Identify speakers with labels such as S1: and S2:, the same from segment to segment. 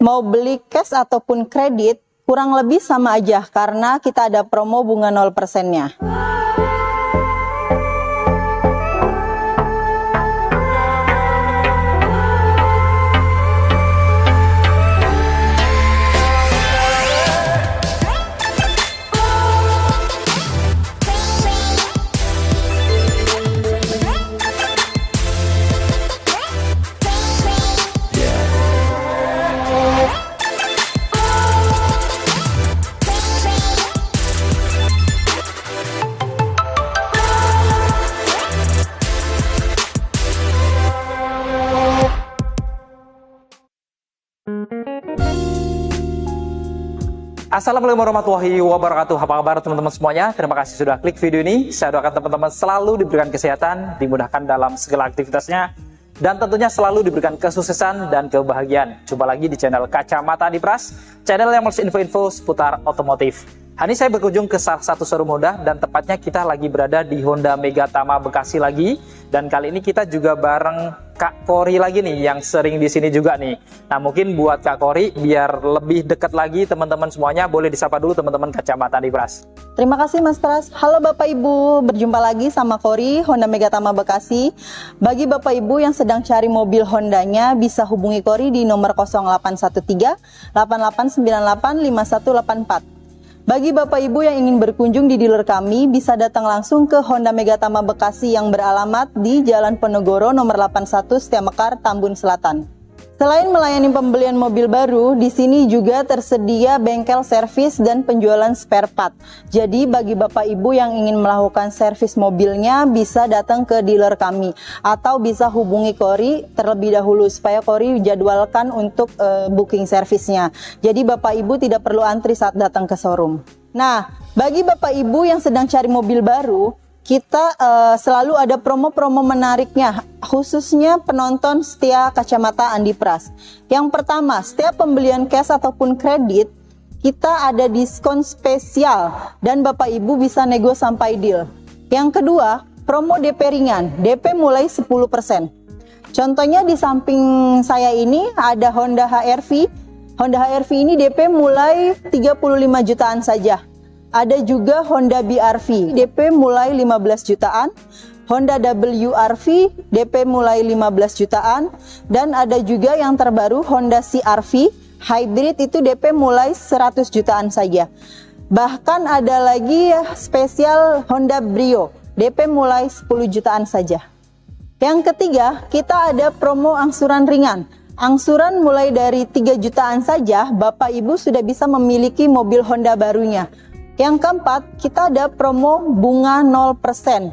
S1: mau beli cash ataupun kredit kurang lebih sama aja karena kita ada promo bunga 0%-nya.
S2: Assalamualaikum warahmatullahi wabarakatuh. Apa kabar teman-teman semuanya? Terima kasih sudah klik video ini. Saya doakan teman-teman selalu diberikan kesehatan, dimudahkan dalam segala aktivitasnya, dan tentunya selalu diberikan kesuksesan dan kebahagiaan. Jumpa lagi di channel Kacamata Adipras, channel yang melus info-info seputar otomotif. Hari ini saya berkunjung ke salah satu showroom Honda, dan tepatnya kita lagi berada di Honda Megatama Bekasi lagi. Dan kali ini kita juga bareng Kak Kori lagi nih, yang sering di sini juga nih. Nah, mungkin buat Kak Kori biar lebih dekat lagi teman-teman semuanya, boleh disapa dulu teman-teman Kacamata Adipras.
S1: Terima kasih Mas Pras. Halo Bapak Ibu, berjumpa lagi sama Kori, Honda Megatama Bekasi. Bagi Bapak Ibu yang sedang cari mobil Hondanya, bisa hubungi Kori di nomor 0813 8898 5184. Bagi Bapak Ibu yang ingin berkunjung di dealer kami, bisa datang langsung ke Honda Megatama Bekasi yang beralamat di Jalan Penogoro nomor 81 Setiamekar, Tambun Selatan. Selain melayani pembelian mobil baru, di sini juga tersedia bengkel servis dan penjualan spare part. Jadi bagi Bapak Ibu yang ingin melakukan servis mobilnya, bisa datang ke dealer kami atau bisa hubungi Kori terlebih dahulu supaya Kori jadwalkan untuk booking servisnya. Jadi Bapak Ibu tidak perlu antri saat datang ke showroom. Nah, bagi Bapak Ibu yang sedang cari mobil baru, kita selalu ada promo-promo menariknya, khususnya penonton setia Kacamata Adipras. Yang pertama, setiap pembelian cash ataupun kredit, kita ada diskon spesial dan Bapak Ibu bisa nego sampai deal. Yang kedua, promo DP ringan, DP mulai 10%. Contohnya di samping saya ini ada Honda HR-V. Honda HR-V ini DP mulai 35 jutaan saja. Ada juga Honda BR-V, DP mulai 15 jutaan, Honda WR-V, DP mulai 15 jutaan, dan ada juga yang terbaru Honda CR-V, hybrid itu DP mulai 100 jutaan saja. Bahkan ada lagi spesial Honda Brio, DP mulai 10 jutaan saja. Yang ketiga, kita ada promo angsuran ringan. Angsuran mulai dari 3 jutaan saja, Bapak Ibu sudah bisa memiliki mobil Honda barunya. Yang keempat, kita ada promo bunga 0%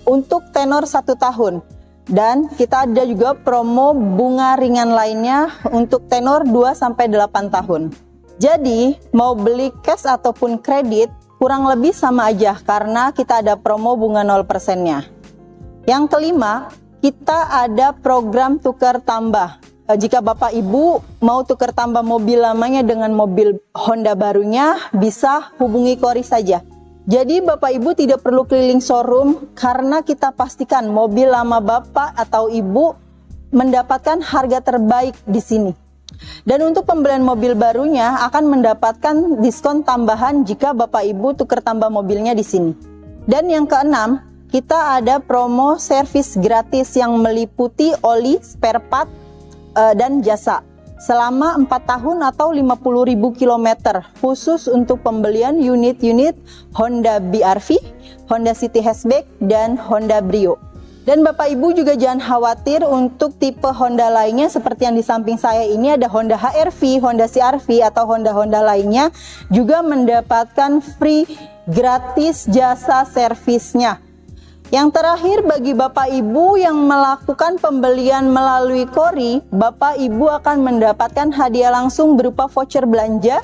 S1: untuk tenor 1 tahun. Dan kita ada juga promo bunga ringan lainnya untuk tenor 2-8 tahun. Jadi, mau beli cash ataupun kredit kurang lebih sama aja karena kita ada promo bunga 0%-nya. Yang kelima, kita ada program tukar tambah. Jika Bapak Ibu mau tukar tambah mobil lamanya dengan mobil Honda barunya, bisa hubungi Kori saja. Jadi Bapak Ibu tidak perlu keliling showroom karena kita pastikan mobil lama Bapak atau Ibu mendapatkan harga terbaik di sini. Dan untuk pembelian mobil barunya akan mendapatkan diskon tambahan jika Bapak Ibu tukar tambah mobilnya di sini. Dan yang keenam, kita ada promo servis gratis yang meliputi oli, spare part, dan jasa selama 4 tahun atau 50.000 km khusus untuk pembelian unit-unit Honda BR-V, Honda City Hatchback, dan Honda Brio. Dan Bapak Ibu juga jangan khawatir untuk tipe Honda lainnya seperti yang di samping saya ini ada Honda HR-V, Honda CR-V atau Honda lainnya juga mendapatkan free gratis jasa servisnya. Yang terakhir, bagi Bapak Ibu yang melakukan pembelian melalui Kori, Bapak Ibu akan mendapatkan hadiah langsung berupa voucher belanja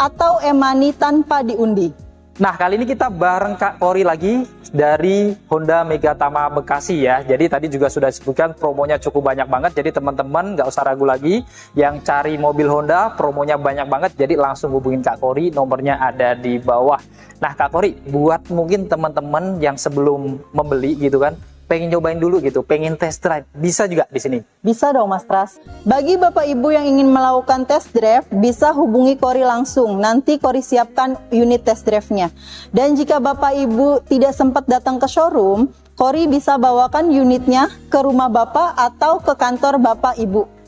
S1: atau e-money tanpa diundi.
S2: Nah, kali ini kita bareng Kak Kori lagi dari Honda Megatama Bekasi ya. Jadi tadi juga sudah disebutkan promonya cukup banyak banget. Jadi teman-teman nggak usah ragu lagi. Yang cari mobil Honda promonya banyak banget. Jadi langsung hubungin Kak Kori, nomornya ada di bawah. Nah Kak Kori, buat mungkin teman-teman yang sebelum membeli gitu kan, pengen nyobain dulu gitu, pengen test drive, bisa juga di sini.
S1: Bisa dong Mas Pras. Bagi Bapak Ibu yang ingin melakukan test drive, bisa hubungi Kori langsung. Nanti Kori siapkan unit test drive-nya. Dan jika Bapak Ibu tidak sempat datang ke showroom, Kori bisa bawakan unitnya ke rumah Bapak atau ke kantor Bapak Ibu.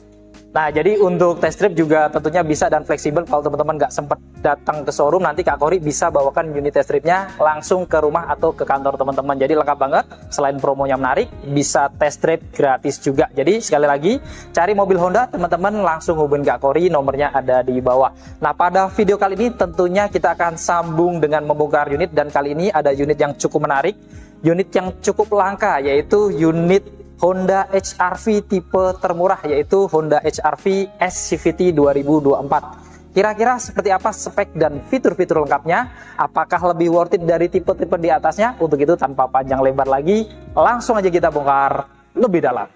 S2: Nah, jadi untuk test drive juga tentunya bisa dan fleksibel. Kalau teman-teman nggak sempat datang ke showroom, nanti Kak Kori bisa bawakan unit test drive-nya langsung ke rumah atau ke kantor teman-teman. Jadi lengkap banget. Selain promonya menarik, bisa test drive gratis juga. Jadi sekali lagi, cari mobil Honda, teman-teman langsung hubungin Kak Kori, nomornya ada di bawah. Nah, pada video kali ini tentunya kita akan sambung dengan membongkar unit, dan kali ini ada unit yang cukup menarik, unit yang cukup langka, yaitu unit Honda HR-V tipe termurah, yaitu Honda HR-V S-CVT 2024. Kira-kira seperti apa spek dan fitur-fitur lengkapnya? Apakah lebih worth it dari tipe-tipe di atasnya? Untuk itu tanpa panjang lebar lagi, langsung aja kita bongkar lebih dalam.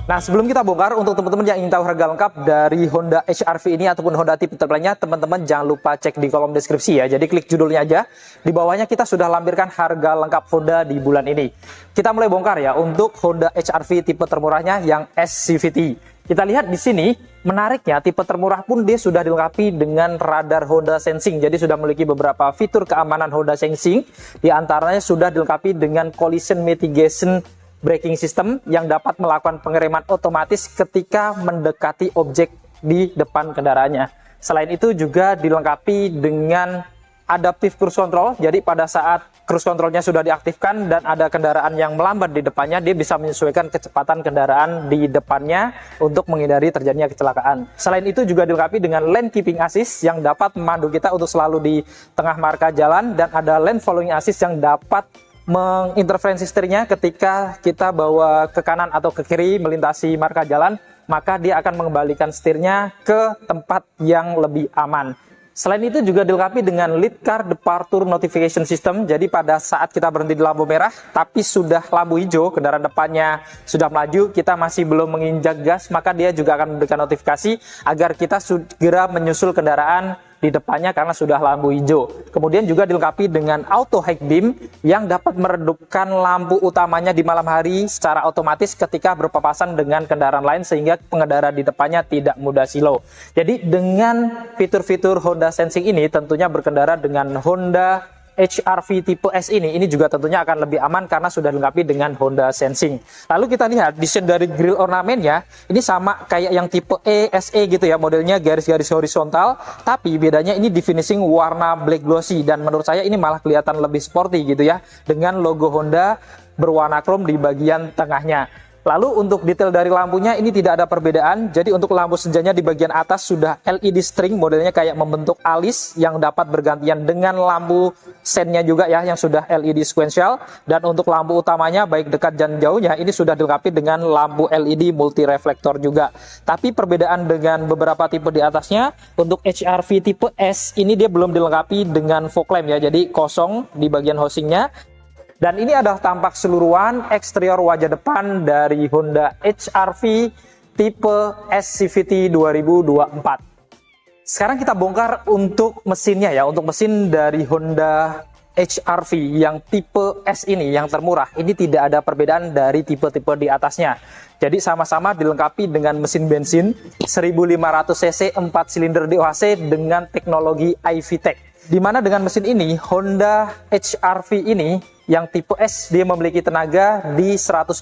S2: Nah, sebelum kita bongkar, untuk teman-teman yang ingin tahu harga lengkap dari Honda HR-V ini ataupun Honda tipe lainnya, teman-teman jangan lupa cek di kolom deskripsi ya. Jadi klik judulnya aja. Di bawahnya kita sudah lampirkan harga lengkap Honda di bulan ini. Kita mulai bongkar ya untuk Honda HR-V tipe termurahnya yang S-CVT. Kita lihat di sini, menariknya tipe termurah pun dia sudah dilengkapi dengan radar Honda Sensing. Jadi sudah memiliki beberapa fitur keamanan Honda Sensing. Di antaranya sudah dilengkapi dengan collision mitigation braking system yang dapat melakukan pengereman otomatis ketika mendekati objek di depan kendaraannya. Selain itu juga dilengkapi dengan adaptive cruise control. Jadi pada saat cruise controlnya sudah diaktifkan dan ada kendaraan yang melambat di depannya, dia bisa menyesuaikan kecepatan kendaraan di depannya untuk menghindari terjadinya kecelakaan. Selain itu juga dilengkapi dengan lane keeping assist yang dapat memandu kita untuk selalu di tengah marka jalan, dan ada lane following assist yang dapat menginterferensi setirnya ketika kita bawa ke kanan atau ke kiri melintasi marka jalan, maka dia akan mengembalikan setirnya ke tempat yang lebih aman. Selain itu juga dilengkapi dengan lead car departure notification system. Jadi pada saat kita berhenti di lampu merah tapi sudah lampu hijau, kendaraan depannya sudah melaju, kita masih belum menginjak gas, maka dia juga akan memberikan notifikasi agar kita segera menyusul kendaraan di depannya karena sudah lampu hijau. Kemudian juga dilengkapi dengan auto high beam yang dapat meredupkan lampu utamanya di malam hari secara otomatis ketika berpapasan dengan kendaraan lain, sehingga pengendara di depannya tidak mudah silau. Jadi dengan fitur-fitur Honda Sensing ini, tentunya berkendara dengan Honda HR-V tipe S ini juga tentunya akan lebih aman karena sudah dilengkapi dengan Honda Sensing. Lalu kita lihat desain dari grill ornamennya, ini sama kayak yang tipe E, SE gitu ya, modelnya garis-garis horizontal, tapi bedanya ini di finishing warna black glossy, dan menurut saya ini malah kelihatan lebih sporty gitu ya, dengan logo Honda berwarna chrome di bagian tengahnya. Lalu untuk detail dari lampunya ini tidak ada perbedaan. Jadi untuk lampu sejanya di bagian atas sudah LED string, modelnya kayak membentuk alis yang dapat bergantian dengan lampu sennya juga ya, yang sudah LED sequential. Dan untuk lampu utamanya baik dekat dan jauhnya ini sudah dilengkapi dengan lampu LED multi reflektor juga. Tapi perbedaan dengan beberapa tipe di atasnya, untuk HR-V tipe S ini dia belum dilengkapi dengan fog lamp ya, jadi kosong di bagian housingnya. Dan ini adalah tampak keseluruhan eksterior wajah depan dari Honda HR-V tipe S-CVT 2024. Sekarang kita bongkar untuk mesinnya ya, untuk mesin dari Honda HR-V yang tipe S ini, yang termurah. Ini tidak ada perbedaan dari tipe-tipe di atasnya. Jadi sama-sama dilengkapi dengan mesin bensin 1500 cc 4 silinder DOHC dengan teknologi iVTEC. Di mana dengan mesin ini, Honda HR-V ini yang tipe S dia memiliki tenaga di 121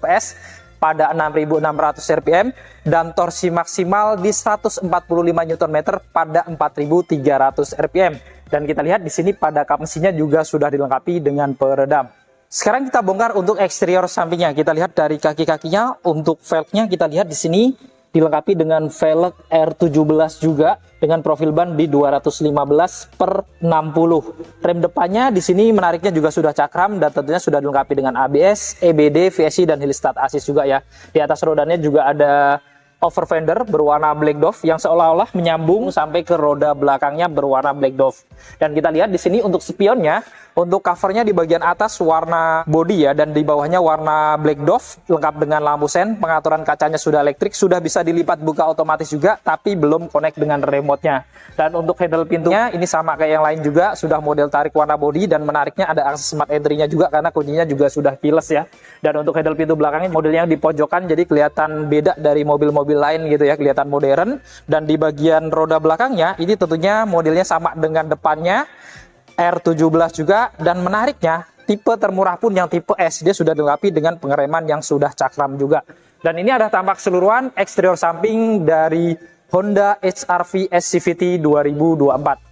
S2: PS pada 6.600 rpm dan torsi maksimal di 145 Nm pada 4.300 rpm. Dan kita lihat di sini pada kap mesinnya juga sudah dilengkapi dengan peredam. Sekarang kita bongkar untuk eksterior sampingnya. Kita lihat dari kaki-kakinya, untuk velgnya kita lihat di sini dilengkapi dengan velg R17 juga dengan profil ban di 215/60. Rem depannya di sini menariknya juga sudah cakram dan tentunya sudah dilengkapi dengan ABS, EBD, VSC dan hill start assist juga ya. Di atas rodanya juga ada over fender berwarna black dove yang seolah-olah menyambung sampai ke roda belakangnya berwarna black dove. Dan kita lihat di sini untuk spionnya, Untuk covernya di bagian atas warna body ya, dan di bawahnya warna black dove, lengkap dengan lampu sen. Pengaturan kacanya sudah elektrik, sudah bisa dilipat buka otomatis juga, tapi belum connect dengan remote-nya. Dan untuk handle pintunya ini sama kayak yang lain juga, sudah model tarik warna body, dan menariknya ada akses smart entry-nya juga karena kuncinya juga sudah keyless ya. Dan untuk handle pintu belakangnya modelnya di pojokan, jadi kelihatan beda dari mobil-mobil lain gitu ya, kelihatan modern. Dan di bagian roda belakangnya ini tentunya modelnya sama dengan depannya, R17 juga, dan menariknya tipe termurah pun yang tipe S dia sudah dilengkapi dengan pengereman yang sudah cakram juga. Dan ini ada tampak keseluruhan eksterior samping dari Honda HR-V SCVT 2024.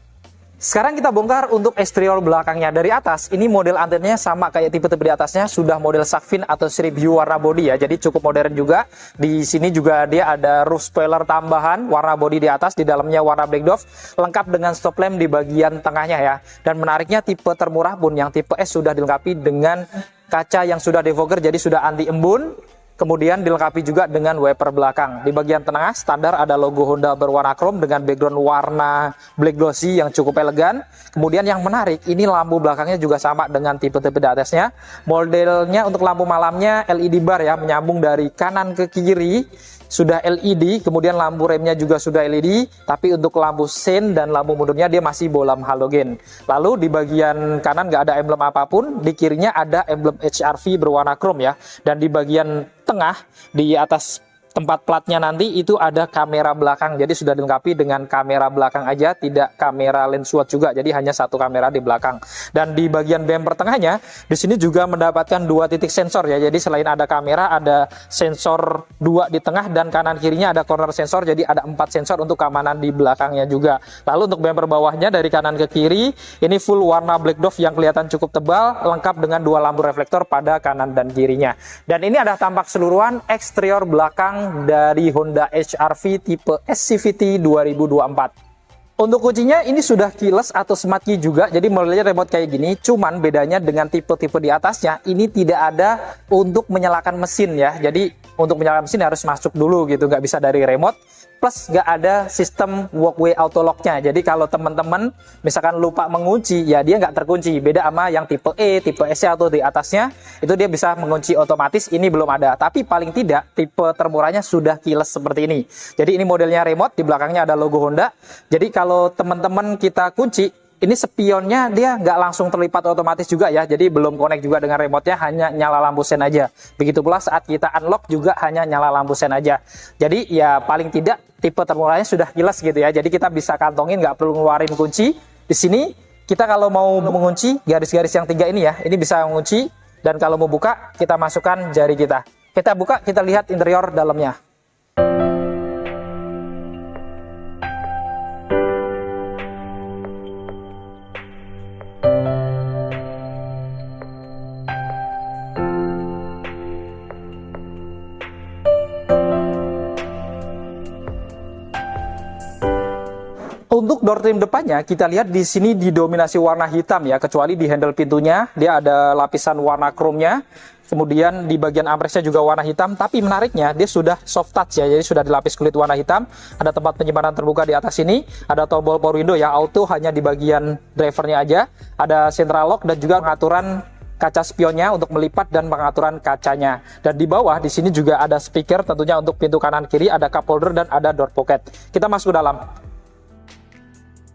S2: Sekarang kita bongkar untuk eksterior belakangnya. Dari atas, ini model antenanya sama kayak tipe-tipe di atasnya, sudah model shark fin atau strip view warna body ya. Jadi cukup modern juga. Di sini juga dia ada roof spoiler tambahan warna body di atas, di dalamnya warna black dove, lengkap dengan stop lamp di bagian tengahnya ya. Dan menariknya tipe termurah pun yang tipe S sudah dilengkapi dengan kaca yang sudah defogger, jadi sudah anti embun. Kemudian dilengkapi juga dengan wiper belakang. Di bagian tengah standar ada logo Honda berwarna chrome dengan background warna black glossy yang cukup elegan. Kemudian yang menarik, ini lampu belakangnya juga sama dengan tipe-tipe di atasnya. Modelnya untuk lampu malamnya LED bar ya, menyambung dari kanan ke kiri. Sudah LED, kemudian lampu remnya juga sudah LED, tapi untuk lampu sen dan lampu mundurnya dia masih bolam halogen. Lalu di bagian kanan nggak ada emblem apapun, di kirinya ada emblem HR-V berwarna chrome ya, dan di bagian tengah di atas tempat platnya nanti itu ada kamera belakang, jadi sudah dilengkapi dengan kamera belakang aja, tidak kamera lens swatch juga, jadi hanya satu kamera di belakang. Dan di bagian bumper tengahnya di sini juga mendapatkan 2 titik sensor ya, jadi selain ada kamera ada sensor 2 di tengah, dan kanan kirinya ada corner sensor, jadi ada 4 sensor untuk keamanan di belakangnya juga. Lalu untuk bumper bawahnya dari kanan ke kiri ini full warna black dove yang kelihatan cukup tebal, lengkap dengan 2 lampu reflektor pada kanan dan kirinya. Dan ini ada tampak keseluruhan eksterior belakang dari Honda HR-V tipe SCVT 2024. Untuk kuncinya ini sudah keyless atau smart key juga, jadi modelnya remote kayak gini. Cuman bedanya dengan tipe-tipe di atasnya, ini tidak ada untuk menyalakan mesin ya. Jadi untuk menyalakan mesin harus masuk dulu gitu, nggak bisa dari remote. Plus nggak ada sistem walkway auto lock-nya. Jadi kalau teman-teman misalkan lupa mengunci, ya dia nggak terkunci. Beda sama yang tipe E, tipe S atau di atasnya, itu dia bisa mengunci otomatis. Ini belum ada. Tapi paling tidak tipe termurahnya sudah keyless seperti ini. Jadi ini modelnya remote, di belakangnya ada logo Honda. Jadi kalau teman-teman kita kunci, ini spionnya dia nggak langsung terlipat otomatis juga ya, jadi belum connect juga dengan remote-nya, hanya nyala lampu sen aja. Begitu pula saat kita unlock juga hanya nyala lampu sen aja. Jadi ya paling tidak tipe termurahnya sudah jelas gitu ya, jadi kita bisa kantongin, nggak perlu ngeluarin kunci. Di sini kita kalau mau mengunci garis-garis yang 3 ini ya, ini bisa mengunci, dan kalau mau buka kita masukkan jari kita. Kita buka, kita lihat interior dalamnya. Untuk door trim depannya kita lihat di sini didominasi warna hitam ya, kecuali di handle pintunya dia ada lapisan warna chrome-nya. Kemudian di bagian armrestnya juga warna hitam, tapi menariknya dia sudah soft touch ya, jadi sudah dilapis kulit warna hitam. Ada tempat penyimpanan terbuka di atas sini, ada tombol power window ya, auto hanya di bagian drivernya aja. Ada central lock dan juga pengaturan kaca spionnya untuk melipat dan pengaturan kacanya. Dan di bawah di sini juga ada speaker, tentunya untuk pintu kanan kiri ada cup holder dan ada door pocket. Kita masuk ke dalam.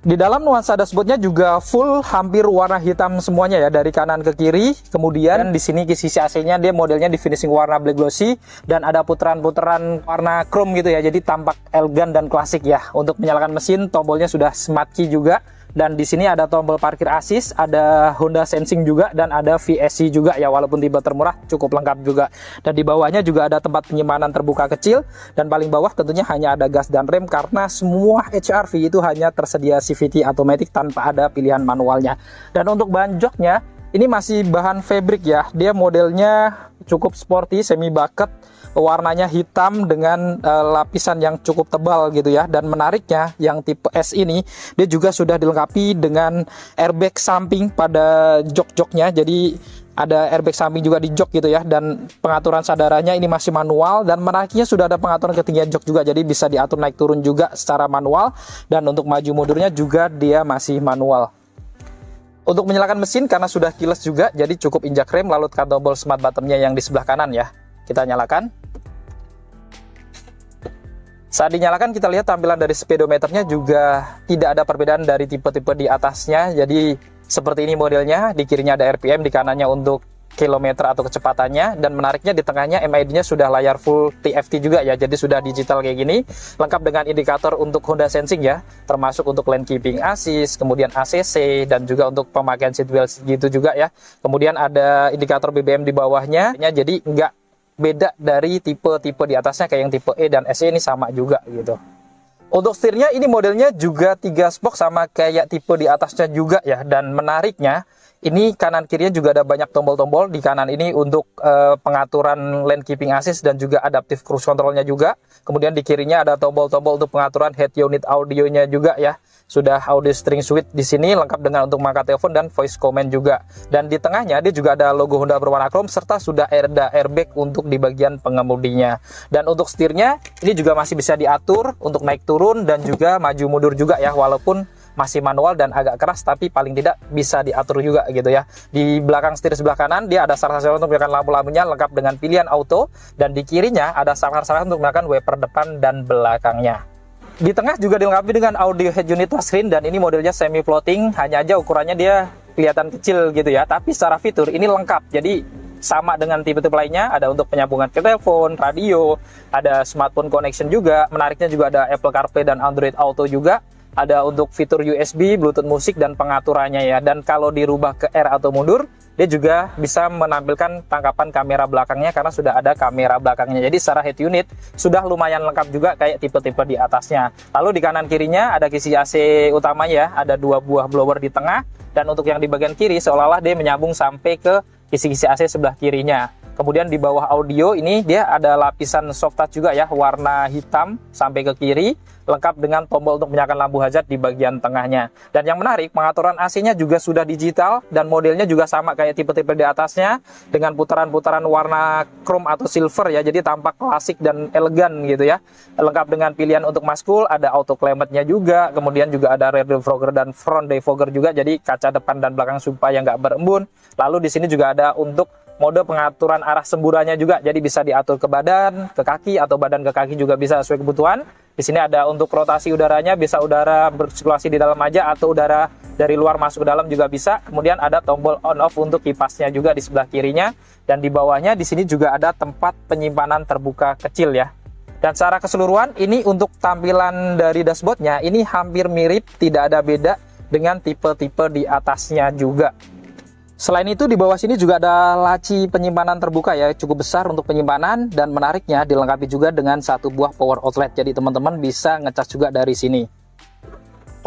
S2: Di dalam nuansa dashboardnya juga full hampir warna hitam semuanya ya, dari kanan ke kiri. Kemudian di sini di sisi AC-nya dia modelnya di finishing warna black glossy dan ada putaran-putaran warna chrome gitu ya, jadi tampak elegan dan klasik ya. Untuk menyalakan mesin tombolnya sudah smart key juga. Dan di sini ada tombol parkir assist, ada Honda Sensing juga, dan ada VSC juga ya, walaupun tipe termurah cukup lengkap juga. Dan di bawahnya juga ada tempat penyimpanan terbuka kecil, dan paling bawah tentunya hanya ada gas dan rem karena semua HR-V itu hanya tersedia CVT automatic tanpa ada pilihan manualnya. Dan untuk bahan joknya ini masih bahan fabric ya, dia modelnya cukup sporty, semi bucket, warnanya hitam dengan lapisan yang cukup tebal gitu ya. Dan menariknya yang tipe S ini dia juga sudah dilengkapi dengan airbag samping pada jok-joknya, jadi ada airbag samping juga di jok gitu ya. Dan pengaturan sadarannya ini masih manual, dan menariknya sudah ada pengaturan ketinggian jok juga, jadi bisa diatur naik turun juga secara manual. Dan untuk maju mundurnya juga dia masih manual. Untuk menyalakan mesin karena sudah keyless juga, jadi cukup injak rem lalu tekan tombol smart button-nya yang di sebelah kanan ya. Kita nyalakan. Saat dinyalakan kita lihat tampilan dari speedometernya juga tidak ada perbedaan dari tipe-tipe di atasnya. Jadi seperti ini modelnya, di kirinya ada RPM, di kanannya untuk kilometer atau kecepatannya, dan menariknya di tengahnya MID-nya sudah layar full TFT juga ya, jadi sudah digital kayak gini, lengkap dengan indikator untuk Honda Sensing ya, termasuk untuk lane keeping assist, kemudian ACC, dan juga untuk pemakaian seatbelt gitu juga ya. Kemudian ada indikator BBM di bawahnya, jadi nggak beda dari tipe-tipe di atasnya kayak yang tipe E dan SE, ini sama juga gitu. Untuk setirnya ini modelnya juga 3 spoke sama kayak tipe di atasnya juga ya, dan menariknya ini kanan kirinya juga ada banyak tombol-tombol. Di kanan ini untuk pengaturan lane keeping assist dan juga adaptive cruise controlnya juga. Kemudian di kirinya ada tombol-tombol untuk pengaturan head unit audionya juga ya. Sudah audio string suite di sini lengkap dengan untuk mengangkat telepon dan voice command juga. Dan di tengahnya dia juga ada logo Honda berwarna chrome serta sudah ada airbag untuk di bagian pengemudinya. Dan untuk setirnya ini juga masih bisa diatur untuk naik turun dan juga maju mundur juga ya, walaupun masih manual dan agak keras, tapi paling tidak bisa diatur juga gitu ya. Di belakang setir sebelah kanan dia ada saklar untuk menyalakan lampu-lampunya lengkap dengan pilihan auto, dan di kirinya ada saklar-saklar untuk menyalakan wiper depan dan belakangnya. Di tengah juga dilengkapi dengan audio head unit touchscreen, dan ini modelnya semi floating, hanya aja ukurannya dia kelihatan kecil gitu ya, tapi secara fitur ini lengkap. Jadi sama dengan tipe-tipe lainnya, ada untuk penyambungan ke telepon, radio, ada smartphone connection juga. Menariknya juga ada Apple CarPlay dan Android Auto juga. Ada untuk fitur USB, Bluetooth musik, dan pengaturannya ya. Dan kalau dirubah ke R atau mundur, dia juga bisa menampilkan tangkapan kamera belakangnya karena sudah ada kamera belakangnya. Jadi secara head unit sudah lumayan lengkap juga kayak tipe-tipe di atasnya. Lalu di kanan kirinya ada kisi AC utamanya ya, ada 2 buah blower di tengah. Dan untuk yang di bagian kiri seolah-olah dia menyambung sampai ke kisi-kisi AC sebelah kirinya. Kemudian di bawah audio ini dia ada lapisan soft touch juga ya, warna hitam sampai ke kiri, lengkap dengan tombol untuk menyalakan lampu hazard di bagian tengahnya. Dan yang menarik, pengaturan AC-nya juga sudah digital dan modelnya juga sama kayak tipe-tipe di atasnya dengan putaran-putaran warna chrome atau silver ya, jadi tampak klasik dan elegan gitu ya. Lengkap dengan pilihan untuk maskul, ada auto climate-nya juga, kemudian juga ada rear defogger dan front defogger juga, jadi kaca depan dan belakang supaya nggak berembun. Lalu di sini juga ada untuk mode pengaturan arah semburannya juga, jadi bisa diatur ke badan, ke kaki, atau badan ke kaki juga bisa sesuai kebutuhan. Di sini ada untuk rotasi udaranya, bisa udara bersirkulasi di dalam aja atau udara dari luar masuk ke dalam juga bisa. Kemudian ada tombol on off untuk kipasnya juga di sebelah kirinya, dan di bawahnya di sini juga ada tempat penyimpanan terbuka kecil ya. Dan secara keseluruhan ini untuk tampilan dari dashboardnya ini hampir mirip, tidak ada beda dengan tipe-tipe di atasnya juga. Selain itu di bawah sini juga ada laci penyimpanan terbuka ya, cukup besar untuk penyimpanan, dan menariknya dilengkapi juga dengan 1 buah power outlet, jadi teman-teman bisa ngecas juga dari sini.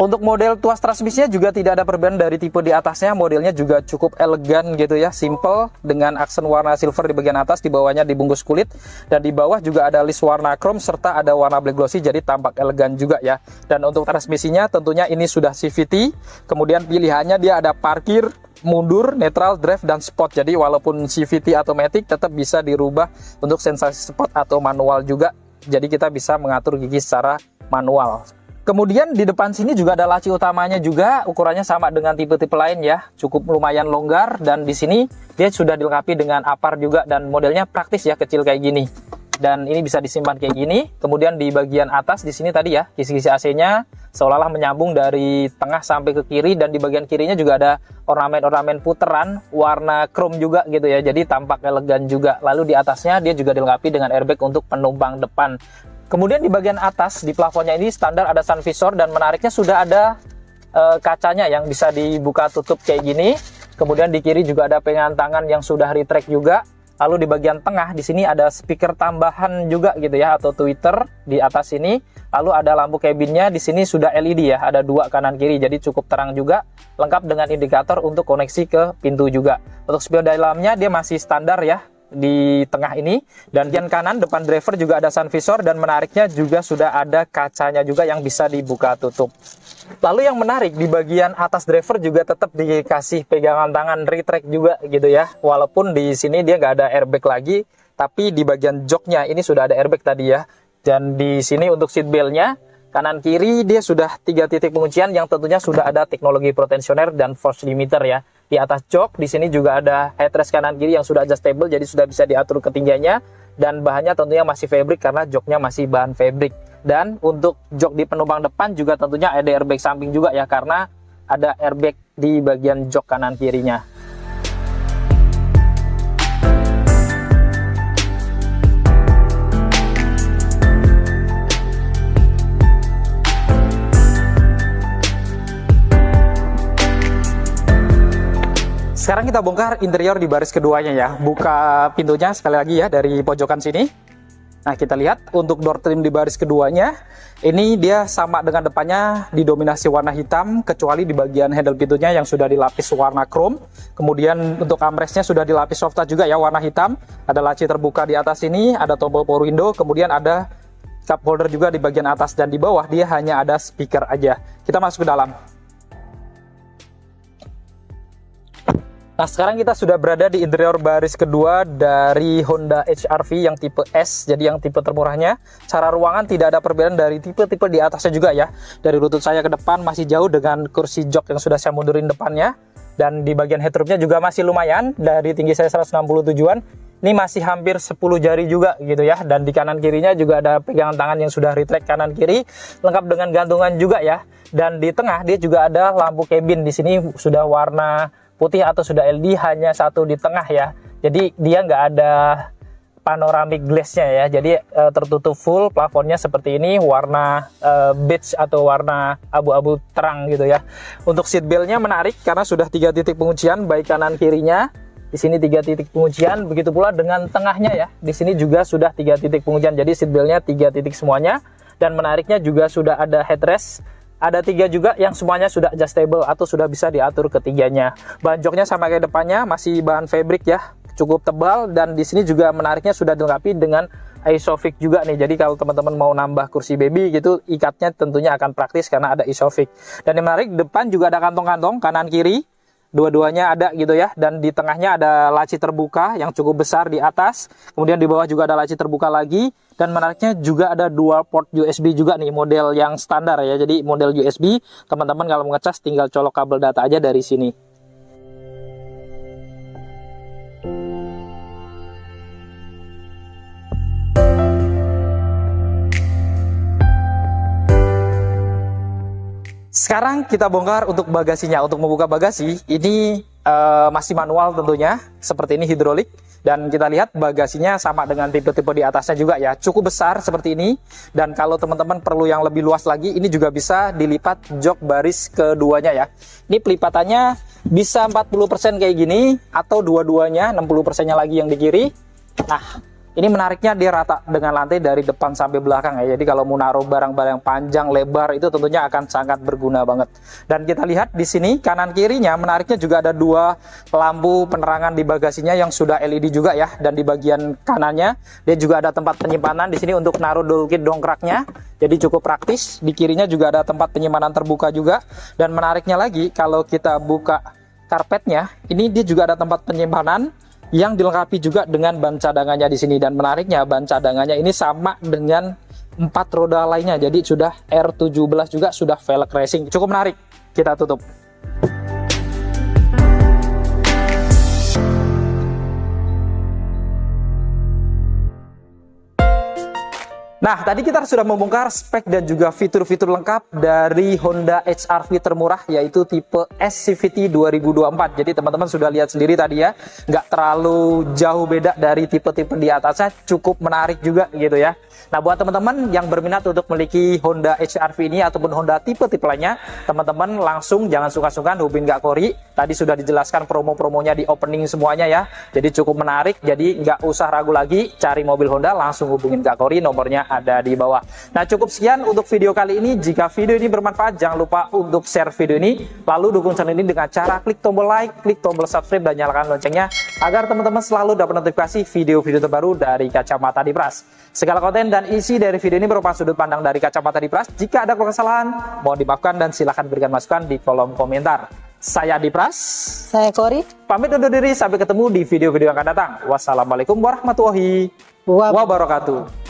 S2: Untuk model tuas transmisinya juga tidak ada perbedaan dari tipe di atasnya, modelnya juga cukup elegan gitu ya, simple dengan aksen warna silver di bagian atas, di bawahnya dibungkus kulit, dan di bawah juga ada list warna chrome serta ada warna black glossy, jadi tampak elegan juga ya. Dan untuk transmisinya tentunya ini sudah CVT, kemudian pilihannya dia ada parkir, mundur, netral, drive, dan sport. Jadi walaupun CVT automatic tetap bisa dirubah untuk sensasi sport atau manual juga, jadi kita bisa mengatur gigi secara manual. Kemudian di depan sini juga ada laci utamanya juga, ukurannya sama dengan tipe-tipe lain ya, cukup lumayan longgar, dan di sini dia sudah dilengkapi dengan apar juga, dan modelnya praktis ya, kecil kayak gini. Dan ini bisa disimpan kayak gini. Kemudian di bagian atas di sini tadi ya, kisi-kisi AC-nya seolah-olah menyambung dari tengah sampai ke kiri, dan di bagian kirinya juga ada ornamen-ornamen puteran warna chrome juga gitu ya, jadi tampak elegan juga. Lalu di atasnya dia juga dilengkapi dengan airbag untuk penumpang depan. Kemudian di bagian atas di plafonnya ini standar ada sun visor, dan menariknya sudah ada kacanya yang bisa dibuka tutup kayak gini. Kemudian di kiri juga ada pegangan tangan yang sudah retract juga. Lalu di bagian tengah di sini ada speaker tambahan juga gitu ya, atau tweeter di atas sini. Lalu ada lampu cabinnya di sini sudah LED ya, ada 2 kanan kiri, jadi cukup terang juga. Lengkap dengan indikator untuk koneksi ke pintu juga. Untuk spion dalamnya dia masih standar ya di tengah ini, dan bagian kanan depan driver juga ada sun visor, dan menariknya juga sudah ada kacanya juga yang bisa dibuka tutup. Lalu yang menarik di bagian atas driver juga tetap dikasih pegangan tangan retract juga gitu ya, walaupun di sini dia nggak ada airbag lagi, tapi di bagian joknya ini sudah ada airbag tadi ya. Dan di sini untuk seat beltnya Kanan kiri dia sudah 3 titik penguncian yang tentunya sudah ada teknologi protensioner dan force limiter ya. Di atas jok di sini juga ada headrest kanan kiri yang sudah adjustable, jadi sudah bisa diatur ketinggiannya, dan bahannya tentunya masih fabric karena joknya masih bahan fabric. Dan untuk jok di penumpang depan juga tentunya ada airbag samping juga ya, karena ada airbag di bagian jok kanan kirinya. Sekarang kita bongkar interior di baris keduanya ya. Buka pintunya sekali lagi ya dari pojokan sini. Nah, kita lihat untuk door trim di baris keduanya, ini dia sama dengan depannya didominasi warna hitam, kecuali di bagian handle pintunya yang sudah dilapis warna chrome. Kemudian untuk armrestnya sudah dilapis soft touch juga ya, warna hitam. Ada laci terbuka di atas ini, ada tombol power window, kemudian ada cup holder juga di bagian atas, dan di bawah dia hanya ada speaker aja. Kita masuk ke dalam. Nah, sekarang kita sudah berada di interior baris kedua dari Honda HR-V yang tipe S, jadi yang tipe termurahnya. Secara ruangan tidak ada perbedaan dari tipe-tipe di atasnya juga ya. Dari lutut saya ke depan masih jauh dengan kursi jok yang sudah saya mundurin depannya. Dan di bagian headroomnya juga masih lumayan, dari tinggi saya 167-an. Ini masih hampir 10 jari juga gitu ya. Dan di kanan kirinya juga ada pegangan tangan yang sudah retract kanan kiri, lengkap dengan gantungan juga ya. Dan di tengah dia juga ada lampu cabin, di sini sudah warna putih atau sudah LED, hanya satu di tengah ya. Jadi dia nggak ada panoramic glass-nya ya. Jadi tertutup full, plafonnya seperti ini, warna beige atau warna abu-abu terang gitu ya. Untuk seat belt-nya menarik karena sudah 3 titik penguncian baik kanan kirinya. Di sini 3 titik penguncian, begitu pula dengan tengahnya ya. Di sini juga sudah 3 titik penguncian. Jadi seat belt-nya 3 titik semuanya, dan menariknya juga sudah ada headrest. Ada 3 juga yang semuanya sudah adjustable atau sudah bisa diatur ketiganya. Bahan joknya sama kayak depannya, masih bahan fabric ya, cukup tebal. Dan di sini juga menariknya sudah dilengkapi dengan Isofix juga nih. Jadi kalau teman-teman mau nambah kursi baby gitu, ikatnya tentunya akan praktis karena ada Isofix. Dan yang menarik, depan juga ada kantong-kantong kanan kiri, dua-duanya ada gitu ya. Dan di tengahnya ada laci terbuka yang cukup besar di atas, kemudian di bawah juga ada laci terbuka lagi. Dan menariknya juga ada dual port USB juga nih, model yang standar ya. Jadi model USB, teman-teman kalau mau ngecas tinggal colok kabel data aja dari sini. Sekarang kita bongkar untuk bagasinya. Untuk membuka bagasi, ini masih manual tentunya, seperti ini hidrolik. Dan kita lihat bagasinya sama dengan tipe-tipe di atasnya juga ya, cukup besar seperti ini. Dan kalau teman-teman perlu yang lebih luas lagi, ini juga bisa dilipat jok baris keduanya ya. Ini pelipatannya bisa 40% kayak gini, atau dua-duanya 60%-nya lagi yang di kiri. Nah, ini menariknya dia rata dengan lantai dari depan sampai belakang ya. Jadi kalau mau naruh barang-barang panjang, lebar, itu tentunya akan sangat berguna banget. Dan kita lihat di sini kanan kirinya menariknya juga ada 2 lampu penerangan di bagasinya yang sudah LED juga ya. Dan di bagian kanannya dia juga ada tempat penyimpanan di sini untuk naruh toolkit dongkraknya. Jadi cukup praktis. Di kirinya juga ada tempat penyimpanan terbuka juga. Dan menariknya lagi kalau kita buka karpetnya, ini dia juga ada tempat penyimpanan yang dilengkapi juga dengan ban cadangannya di sini. Dan menariknya ban cadangannya ini sama dengan 4 roda lainnya, jadi sudah R17 juga, sudah velg racing. Cukup menarik. Kita tutup. Nah, tadi kita sudah membongkar spek dan juga fitur-fitur lengkap dari Honda HR-V termurah, yaitu tipe S CVT 2024. Jadi teman-teman sudah lihat sendiri tadi ya, nggak terlalu jauh beda dari tipe-tipe di atasnya, cukup menarik juga gitu ya. Nah, buat teman-teman yang berminat untuk memiliki Honda HR-V ini ataupun Honda tipe-tipe lainnya, teman-teman langsung jangan sungkan-sungkan hubungin Kak Kori. Tadi sudah dijelaskan promo-promonya di opening semuanya ya. Jadi cukup menarik, jadi nggak usah ragu lagi cari mobil Honda, langsung hubungin Kak Kori, nomornya ada di bawah. Nah, cukup sekian untuk video kali ini. Jika video ini bermanfaat, jangan lupa untuk share video ini, lalu dukung channel ini dengan cara klik tombol like, klik tombol subscribe, dan nyalakan loncengnya agar teman-teman selalu dapat notifikasi video-video terbaru dari Kacamata Dipras. Segala konten dan isi dari video ini merupakan sudut pandang dari Kacamata Dipras. Jika ada kesalahan, mohon dimaafkan dan silahkan berikan masukan di kolom komentar. Saya Dipras,
S1: Saya Kori.
S2: pamit undur diri, sampai ketemu di video-video yang akan datang. Wassalamualaikum warahmatullahi wabarakatuh.